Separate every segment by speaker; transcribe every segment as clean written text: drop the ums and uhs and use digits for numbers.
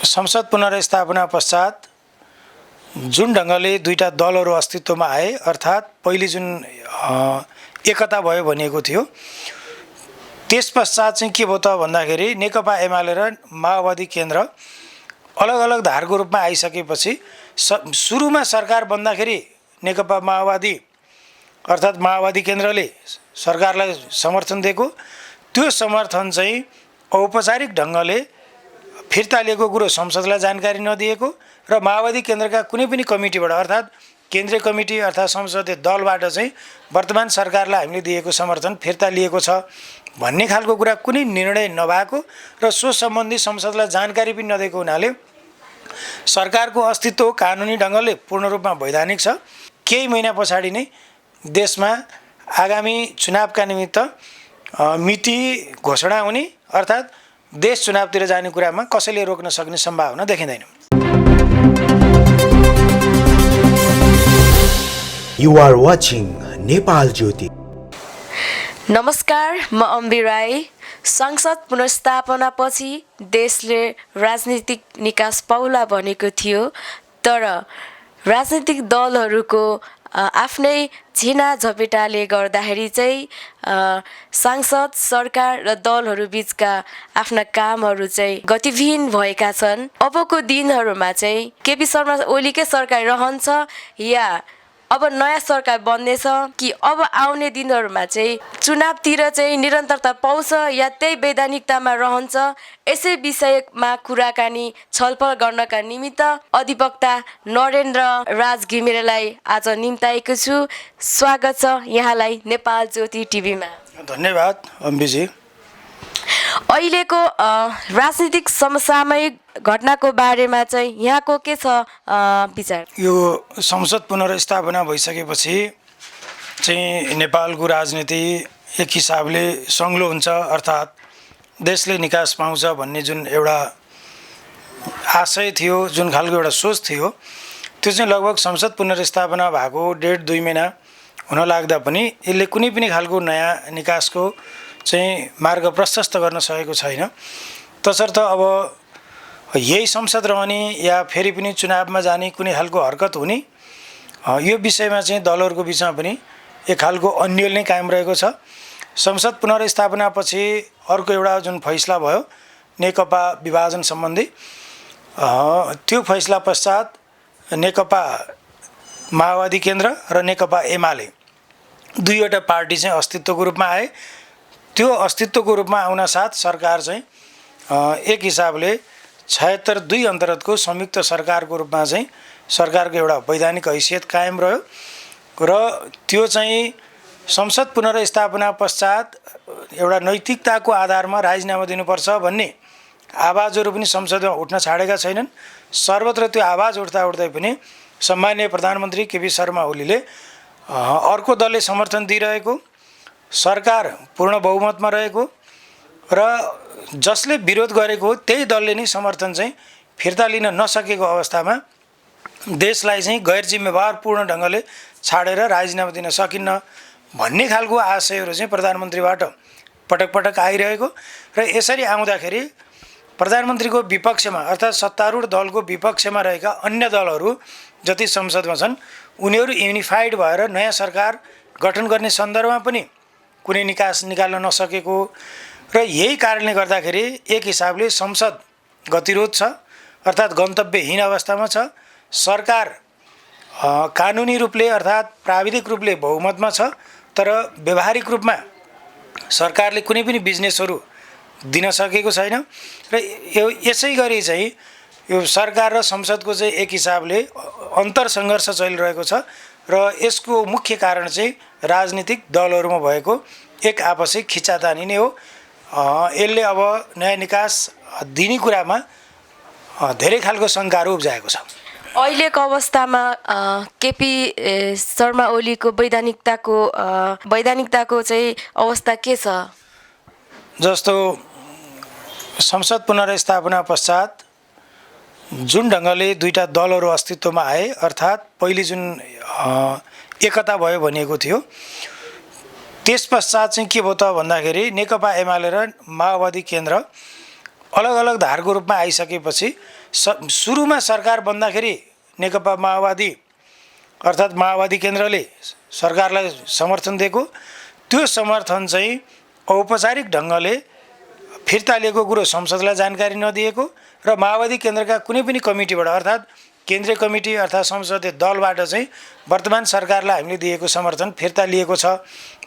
Speaker 1: संसद पुनर्स्थापना पश्चात जुन ढङ्गले दुईटा दलहरू अस्तित्वमा आए, अर्थात् पहिले जुन एकता भयो भनिएको थियो, त्यस पश्चात चाहिँ के भयो त भन्दाखेरि नेकपा एमाले र माओवादी केन्द्र अलग अलग धारको रूपमा आइसकेपछि सुरुमा सरकार बन्दाखेरि नेकपा माओवादी अर्थात् माओवादी केन्द्रले सरकारलाई समर्थन दिएको, त्यो समर्थन चाहिँ औपचारिक ढङ्गले फिर्ता लिएको कुरो संसदलाई जानकारी नदिएको र माओवादी केन्द्रका कुनै पनि कमिटीबाट अर्थात् केन्द्रीय कमिटी अर्थात् संसदीय दलबाट चाहिँ वर्तमान सरकारलाई हामीले दिएको समर्थन फिर्ता लिएको छ भन्ने खालको कुरा कुनै निर्णय नभएको र सो सम्बन्धी संसदलाई जानकारी पनि नदिएको हुनाले सरकारको अस्तित्व कानुनी ढङ्गले पूर्ण रूपमा वैधानिक छ। केही महिना पछाडि नै देशमा आगामी चुनावका निमित्त मिति घोषणा हुने अर्थात् देश चुनावतिर जाने कुरामा कसैले रोक्न सक्ने सम्भावना देखिँदैन।
Speaker 2: You are watching नेपाल ज्योति।
Speaker 3: नमस्कार, म अम्बी राई। संसद पुनर्स्थापनापछि देशले राजनीतिक निकास पाउला भनेको थियो, तर राजनीतिक दलहरूको आफ्नै झिना झपेटाले गर्दाखेरि चाहिँ सांसद, सरकार र दलहरू बीचका आफ्ना कामहरू चाहिँ गतिविहीन भएका छन्। अबको दिनहरूमा चाहिँ केपी शर्मा ओलीकै सरकार रहन्छ या अब नयाँ सरकार बन्नेछ कि अब आउने दिनहरूमा चाहिँ चुनावतिर चाहिँ निरन्तरता पाउँछ या त्यही वैधानिकतामा रहन्छ, यसै विषयमा कुराकानी छलफल गर्नका निमित्त अधिवक्ता नरेन्द्र राज घिमिरेलाई आज निम्ताएको छु। स्वागत छ यहाँलाई नेपाल ज्योति टिभीमा।
Speaker 1: धन्यवाद अम्बीजी।
Speaker 3: अहिलेको राजनीतिक समसामयिक घटनाको बारेमा चाहिँ यहाँको के छ विचार?
Speaker 1: यो संसद पुनर्स्थापना भइसकेपछि चाहिँ नेपालको राजनीति एक हिसाबले सङ्लो हुन्छ, अर्थात् देशले निकास पाउँछ भन्ने जुन एउटा आशय थियो, जुन खालको एउटा सोच थियो, त्यो चाहिँ लगभग संसद पुनर्स्थापना भएको 1.5-2 महिना हुन लाग्दा पनि यसले कुनै पनि खालको नयाँ निकासको चाहिँ मार्ग प्रशस्त गर्न सकेको छैन। तसर्थ अब यही संसद रहने या फेरि पनि चुनावमा जाने कुनै खालको हरकत हुने, यो विषयमा चाहिँ दलहरूको बिचमा पनि एक खालको अन्यल नै कायम रहेको छ। संसद पुनर्स्थापनापछि अर्को एउटा जुन फैसला भयो नेकपा विभाजन सम्बन्धी, त्यो फैसला पश्चात नेकपा माओवादी केन्द्र र नेकपा एमाले दुईवटा पार्टी चाहिँ अस्तित्वको रूपमा आए। त्यो अस्तित्वको रूपमा आउन साथ सरकार चाहिँ एक हिसाबले 76(2) अन्तर्गतको संयुक्त सरकारको रूपमा चाहिँ सरकारको एउटा वैधानिक हैसियत कायम रह्यो र त्यो चाहिँ संसद पुनर्स्थापना पश्चात एउटा नैतिकताको आधारमा राजीनामा दिनुपर्छ भन्ने आवाजहरू पनि संसदमा उठ्न छाडेका छैनन्। सर्वत्र त्यो आवाज उठ्दै पनि सम्माननीय प्रधानमन्त्री केपी शर्मा ओलीले अर्को दलले समर्थन दिइरहेको, सरकार पूर्ण बहुमतमा रहेको र जसले विरोध गरेको त्यही दलले नै समर्थन चाहिँ फिर्ता लिन नसकेको अवस्थामा देशलाई चाहिँ गैर जिम्मेवारपूर्ण ढङ्गले छाडेर राजीनामा दिन सकिन्न भन्ने खालको आशयहरू चाहिँ प्रधानमन्त्रीबाट पटक पटक आइरहेको र यसरी आउँदाखेरि प्रधानमन्त्रीको विपक्षमा अर्थात् सत्तारूढ दलको विपक्षमा रहेका अन्य दलहरू जति संसदमा छन् उनीहरू युनिफाइड भएर नयाँ सरकार गठन गर्ने सन्दर्भमा पनि कुनै निकास निकाल्न नसकेको र यही कारणले गर्दाखेरि एक हिसाबले संसद गतिरोध छ, अर्थात् गन्तव्यहीन अवस्थामा छ। सरकार कानुनी रूपले अर्थात् प्राविधिक रूपले बहुमतमा छ, तर व्यवहारिक रूपमा सरकारले कुनै पनि बिजनेसहरू दिन सकेको छैन र यसै गरी चाहिँ यो सरकार र संसदको चाहिँ एक हिसाबले अन्तरसङ्घर्ष चलिरहेको छ र यसको मुख्य कारण चाहिँ राजनीतिक दलहरूमा भएको एक आपसी खिचातानी नै हो। यसले अब नयाँ निकास दिने कुरामा धेरै खालको शङ्काहरू उब्जाएको छ।
Speaker 3: अहिलेको अवस्थामा केपी शर्मा ओलीको वैधानिकताको चाहिँ अवस्था के छ?
Speaker 1: जस्तो संसद पुनर्स्थापना पश्चात जुन ढङ्गले दुईटा दलहरू अस्तित्वमा आए, अर्थात् पहिले जुन एकता भयो भनिएको थियो, त्यस पश्चात चाहिँ के भयो त भन्दाखेरि नेकपा एमाले र माओवादी केन्द्र अलग अलग धारको रूपमा आइसकेपछि सुरुमा सरकार बन्दाखेरि नेकपा माओवादी अर्थात् माओवादी केन्द्रले सरकारलाई समर्थन दिएको, त्यो समर्थन चाहिँ औपचारिक ढङ्गले फिर्ता लिएको कुरो संसदलाई जानकारी नदिएको र माओवादी केन्द्रका कुनै पनि कमिटीबाट अर्थात् केन्द्रीय कमिटी अर्थात् संसदीय दलबाट चाहिँ वर्तमान सरकारलाई हामीले दिएको समर्थन फिर्ता लिएको छ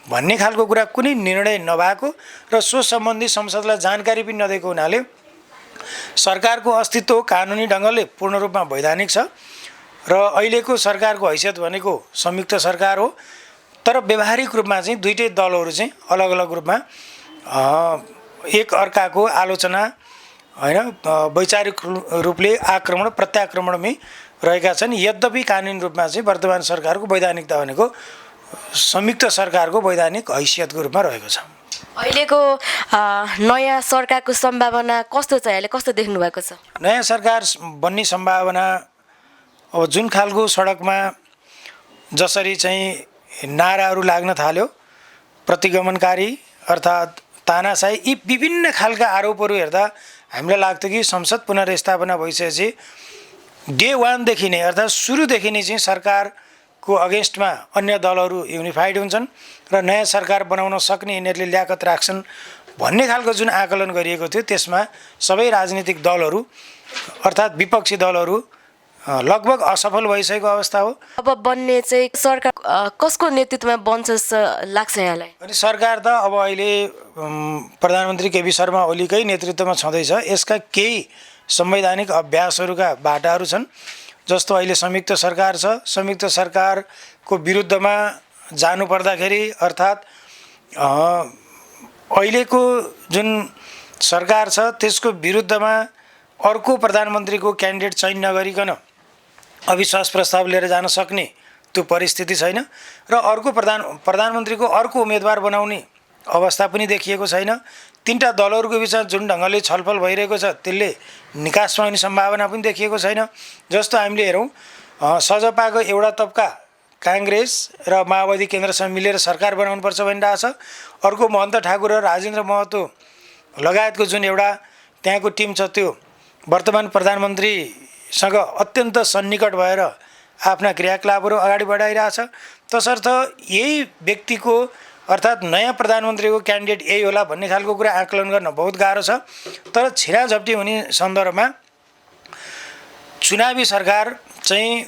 Speaker 1: भन्ने खालको कुरा कुनै निर्णय नभएको र सो सम्बन्धी संसदलाई जानकारी पनि नदिएको हुनाले सरकारको अस्तित्व कानुनी ढङ्गले पूर्ण रूपमा वैधानिक छ र अहिलेको सरकारको हैसियत भनेको संयुक्त सरकार हो। तर व्यावहारिक रूपमा चाहिँ दुईटै दलहरू चाहिँ अलग अलग रूपमा एक अर्काको आलोचना हैन वैचारिक रूपले आक्रमण प्रत्याक्रमणमै रहेका छन्। यद्यपि कानुनी रूपमा चाहिँ वर्तमान सरकारको वैधानिकता भनेको संयुक्त सरकारको वैधानिक हैसियतको रूपमा रहेको छ।
Speaker 3: अहिलेको नयाँ सरकारको सम्भावना कस्तो छ, यहाँले कस्तो देख्नु भएको छ?
Speaker 1: नयाँ सरकार बन्ने सम्भावना अब जुन खालको सडकमा जसरी चाहिँ नाराहरू लाग्न थाल्यो, प्रतिगमनकारी अर्थात् तानाशाही, यी विभिन्न खालका आरोपहरू हेर्दा हामीलाई लाग्थ्यो कि संसद पुनर्स्थापना भइसकेपछि डे वानदेखि नै अर्थात् सुरुदेखि नै चाहिँ सरकारको अगेन्स्टमा अन्य दलहरू युनिफाइड हुन्छन् र नयाँ सरकार बनाउन सक्ने यिनीहरूले ल्याकत राख्छन् भन्ने खालको जुन आकलन गरिएको थियो, त्यसमा सबै राजनीतिक दलहरू अर्थात् विपक्षी दलहरू लगभग असफल भइसकेको अवस्था हो।
Speaker 3: अब बन्ने चाहिँ सरकार कसको नेतृत्वमा बन्छ जस्तो लाग्छ यहाँलाई?
Speaker 1: अनि सरकार त अब अहिले प्रधानमन्त्री केपी शर्मा ओलीकै नेतृत्वमा छँदैछ। यसका केही संवैधानिक अभ्यासहरूका बाटाहरू छन्, जस्तो अहिले संयुक्त सरकार छ। संयुक्त सरकारको विरुद्धमा जानुपर्दाखेरि अर्थात् अहिलेको जुन सरकार छ त्यसको विरुद्धमा अर्को प्रधानमन्त्रीको क्यान्डिडेट चयन नगरिकन अविश्वास प्रस्ताव लिएर जान सक्ने त्यो परिस्थिति छैन र अर्को प्रधानमन्त्रीको अर्को उम्मेदवार बनाउने अवस्था पनि देखिएको छैन। तीनटा दलहरूको बिचमा जुन ढङ्गले छलफल भइरहेको छ त्यसले निकासमा हुने सम्भावना पनि देखिएको छैन। जस्तो हामीले हेरौँ, सजपाको एउटा तबका काङ्ग्रेस र माओवादी केन्द्रसँग मिलेर सरकार बनाउनुपर्छ भनिरहेको छ। अर्को महन्त ठाकुर र राजेन्द्र महतो लगायतको जुन एउटा त्यहाँको टिम छ त्यो वर्तमान प्रधानमन्त्रीसँग अत्यन्त सन्निकट भएर आफ्ना क्रियाकलापहरू अगाडि बढाइरहेछ। तसर्थ यही व्यक्तिको अर्थात् नयाँ प्रधानमन्त्रीको क्यान्डिडेट यही होला भन्ने खालको कुरा आकलन गर्न बहुत गाह्रो छ। तर छिराझप्टी हुने सन्दर्भमा चुनावी सरकार चाहिँ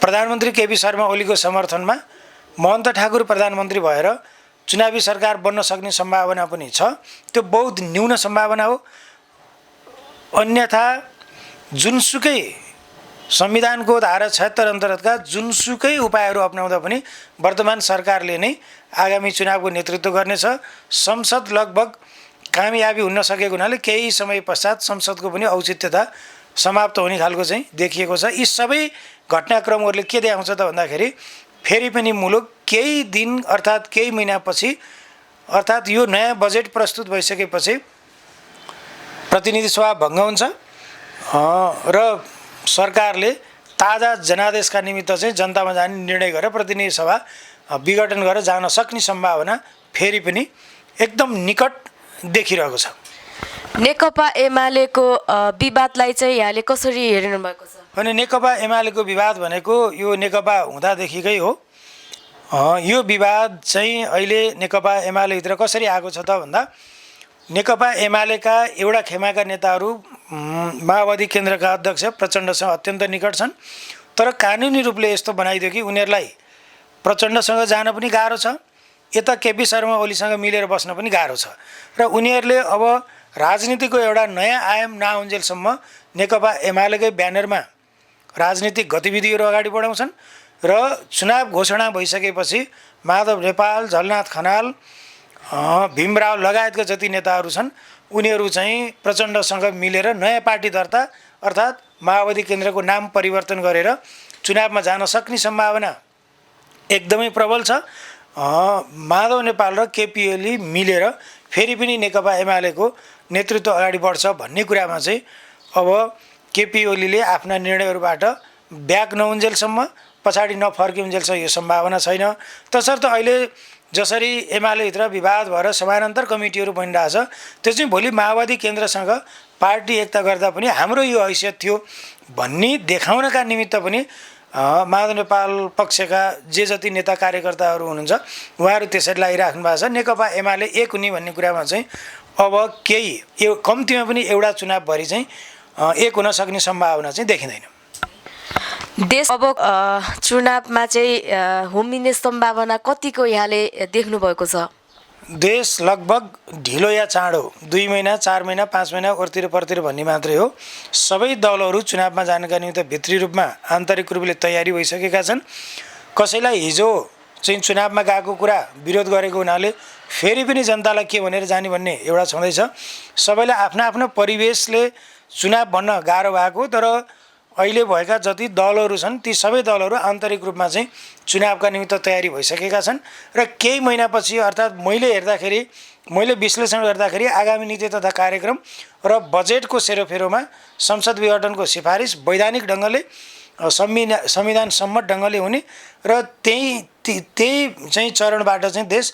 Speaker 1: प्रधानमन्त्री केपी शर्मा ओलीको समर्थनमा महन्त ठाकुर प्रधानमन्त्री भएर चुनावी सरकार बन्न सक्ने सम्भावना पनि छ। त्यो बहुत न्यून सम्भावना हो। अन्यथा जुनसुकै संविधानको धारा 76 अन्तर्गतका जुनसुकै उपायहरू अपनाउँदा पनि वर्तमान सरकारले नै आगामी चुनावको नेतृत्व गर्नेछ। संसद लगभग कामयाबी हुन नसकेको हुनाले केही समय पश्चात संसदको पनि औचित्यता समाप्त हुने खालको चाहिँ देखिएको छ। यी सबै घटनाक्रमहरूले के देखाउँछ त भन्दाखेरि फेरि पनि मुलुक केही दिन अर्थात् केही महिनापछि अर्थात् यो नयाँ बजेट प्रस्तुत भइसकेपछि प्रतिनिधि सभा भङ्ग हुन्छ र सरकारले ताजा जनादेशका निमित्त चाहिँ जनतामा जाने निर्णय गरेर प्रतिनिधि सभा विघटन गरेर जान सक्ने सम्भावना फेरि पनि एकदम निकट देखिरहेको छ।
Speaker 3: नेकपा एमालेको विवादलाई चाहिँ यहाँले कसरी हेर्नु भएको छ?
Speaker 1: अनि नेकपा एमालेको विवाद भनेको यो नेकपा हुँदादेखिकै हो। यो विवाद चाहिँ अहिले नेकपा एमालेभित्र कसरी आएको छ त भन्दा नेकपा एमालेका एउटा खेमाका नेताहरू माओवादी केन्द्रका अध्यक्ष प्रचण्डसँग अत्यन्त निकट छन्। तर कानुनी रूपले यस्तो बनाइदियो कि उनीहरूलाई प्रचण्डसँग जान पनि गाह्रो छ, यता केपी शर्मा ओलीसँग मिलेर बस्न पनि गाह्रो छ र उनीहरूले अब राजनीतिको एउटा नयाँ आयाम नआउन्जेलसम्म नेकपा एमालेकै ब्यानरमा राजनीतिक गतिविधिहरू अगाडि बढाउँछन् र चुनाव घोषणा भइसकेपछि माधव नेपाल, झलनाथ खनाल, भीमराव लगायतका जति नेताहरू छन् उनीहरू चाहिँ प्रचण्डसँग मिलेर नयाँ पार्टी दर्ता अर्थात् माओवादी केन्द्रको नाम परिवर्तन गरेर चुनावमा जान सक्ने सम्भावना एकदमै प्रबल छ। माधव नेपाल र केपी ओली मिलेर फेरि पनि नेकपा एमालेको नेतृत्व अगाडि बढ्छ भन्ने कुरामा चाहिँ अब केपी ओलीले आफ्ना निर्णयहरूबाट ब्याक नहुन्जेलसम्म पछाडि नफर्किन्जेलसम्म यो सम्भावना छैन। तसर्थ अहिले जसरी एमालेभित्र विवाद भएर समानान्तर कमिटीहरू बनिरहेछ त्यो चाहिँ भोलि माओवादी केन्द्रसँग पार्टी एकता गर्दा पनि हाम्रो यो हैसियत थियो भन्ने देखाउनका निमित्त पनि माधव नेपाल पक्षका जे जति नेता कार्यकर्ताहरू हुनुहुन्छ उहाँहरू त्यसरी लागिराख्नु भएको छ। नेकपा एमाले एक हुने भन्ने कुरामा चाहिँ अब केही यो कम्तीमा पनि एउटा चुनावभरि चाहिँ एक हुन सक्ने सम्भावना चाहिँ देखिँदैन।
Speaker 3: देश अब चुनावमा चाहिँ होमिने सम्भावना कतिको यहाँले देख्नु भएको छ?
Speaker 1: देश लगभग ढिलो या चाँडो 2 महिना 4 महिना 5 महिना ओरतिर परतिर भन्ने मात्रै हो। सबै दलहरू चुनावमा जानका निमित्त भित्री रूपमा आन्तरिक रूपले तयारी भइसकेका छन्। कसैलाई हिजो चाहिँ चुनावमा गएको कुरा विरोध गरेको हुनाले फेरि पनि जनतालाई के भनेर जाने भन्ने एउटा छँदैछ। सबैलाई आफ्नो आफ्नो परिवेशले चुनाव भन्न गाह्रो भएको, तर अहिले भएका जति दलहरू छन् ती सबै दलहरू आन्तरिक रूपमा चाहिँ चुनावका निमित्त तयारी भइसकेका छन् र केही महिनापछि अर्थात् मैले विश्लेषण गर्दाखेरि आगामी नीति तथा कार्यक्रम र बजेटको सेरोफेरोमा संसद विघटनको सिफारिस वैधानिक ढङ्गले संविधान सम्मत ढङ्गले हुने र त्यही चाहिँ चरणबाट चाहिँ देश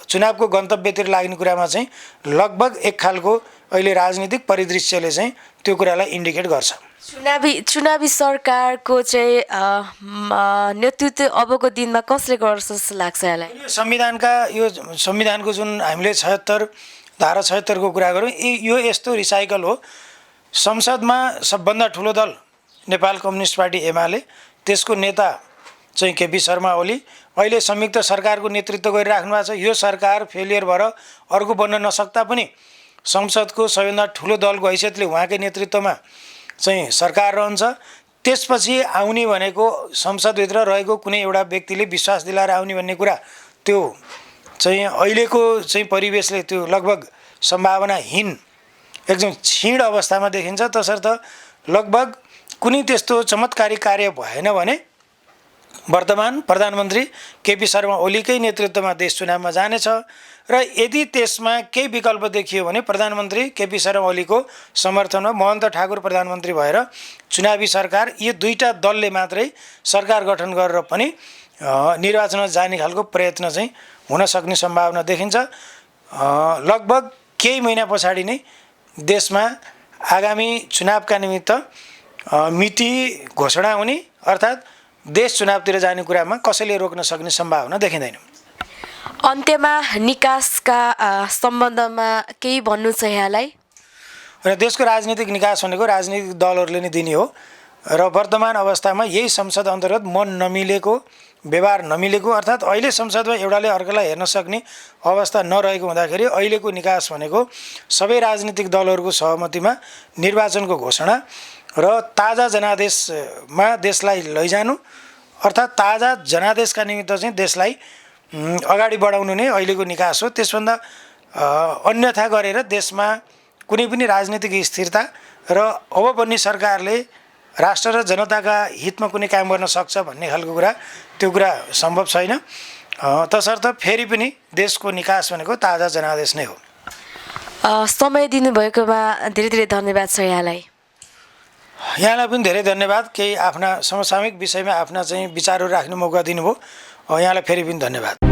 Speaker 1: चुनावको गन्तव्यतिर लाग्ने कुरामा चाहिँ लगभग एक खालको अहिले राजनीतिक परिदृश्यले चाहिँ त्यो कुरालाई इन्डिकेट गर्छ।
Speaker 3: चुनावी सरकारको चाहिँ नेतृत्व अबको दिनमा कसले गर्छ जस्तो लाग्छ यहाँलाई?
Speaker 1: यो संविधानको जुन हामीले 76 धारा 76 को कुरा गरौँ, यो यस्तो रिसाइकल हो। संसदमा सबभन्दा ठुलो दल नेपाल कम्युनिस्ट पार्टी एमाले, त्यसको नेता चाहिँ केपी शर्मा ओली अहिले संयुक्त सरकारको नेतृत्व गरिराख्नु भएको छ। यो सरकार फेलियर भएर अर्को बन्न नसक्दा पनि संसदको सबैभन्दा ठुलो दलको हैसियतले उहाँकै नेतृत्वमा चाहिँ सरकार रहन्छ। त्यसपछि आउने भनेको संसदभित्र रहेको कुनै एउटा व्यक्तिले विश्वास दिलाएर आउने भन्ने कुरा त्यो चाहिँ अहिलेको चाहिँ परिवेशले त्यो लगभग सम्भावनाहीन एकदम क्षीण अवस्थामा देखिन्छ। तसर्थ लगभग कुनै त्यस्तो चमत्कारी कार्य भएन भने वर्तमान प्रधानमन्त्री केपी शर्मा ओलीकै नेतृत्वमा देश चुनावमा जानेछ र यदि त्यसमा केही विकल्प देखियो भने प्रधानमन्त्री केपी शर्मा ओलीको समर्थनमा महन्त ठाकुर प्रधानमन्त्री भएर चुनावी सरकार यो दुईटा दलले मात्रै सरकार गठन गरेर पनि निर्वाचनमा जाने खालको प्रयत्न चाहिँ हुन सक्ने सम्भावना देखिन्छ। लगभग केही महिना पछाडि नै देशमा आगामी चुनावका निमित्त मिति घोषणा हुने, अर्थात् देश चुनावतिर जाने कुरामा कसैले रोक्न सक्ने सम्भावना देखिँदैन।
Speaker 3: अन्त्यमा निकासका सम्बन्धमा केही भन्नु छ यहाँलाई?
Speaker 1: र देशको राजनीतिक निकास भनेको राजनीतिक दलहरूले नै दिने हो र वर्तमान अवस्थामा यही संसद अन्तर्गत मन नमिलेको, व्यवहार नमिलेको, अर्थात् अहिले संसदमा एउटाले अर्कालाई हेर्न सक्ने अवस्था नरहेको हुँदाखेरि अहिलेको निकास भनेको सबै राजनीतिक दलहरूको सहमतिमा निर्वाचनको घोषणा र ताजा जनादेशमा देशलाई लैजानु, अर्थात् ताजा जनादेशका निमित्त चाहिँ देशलाई अगाडि बढाउनु नै अहिलेको निकास हो। त्यसभन्दा अन्यथा गरेर देशमा कुनै पनि राजनीतिक स्थिरता र अब बन्ने सरकारले राष्ट्र र जनताका हितमा कुनै काम गर्न सक्छ भन्ने खालको कुरा त्यो कुरा सम्भव छैन। तसर्थ फेरि पनि देशको निकास भनेको ताजा जनादेश नै हो।
Speaker 3: समय दिनुभएकोमा धेरै धेरै धन्यवाद छ यहाँलाई।
Speaker 1: यहाँलाई पनि धेरै धन्यवाद। केही आफ्ना समसामयिक विषयमा आफ्ना चाहिँ विचारहरू राख्ने मौका दिनुभयो। यहाँलाई फेरि पनि धन्यवाद।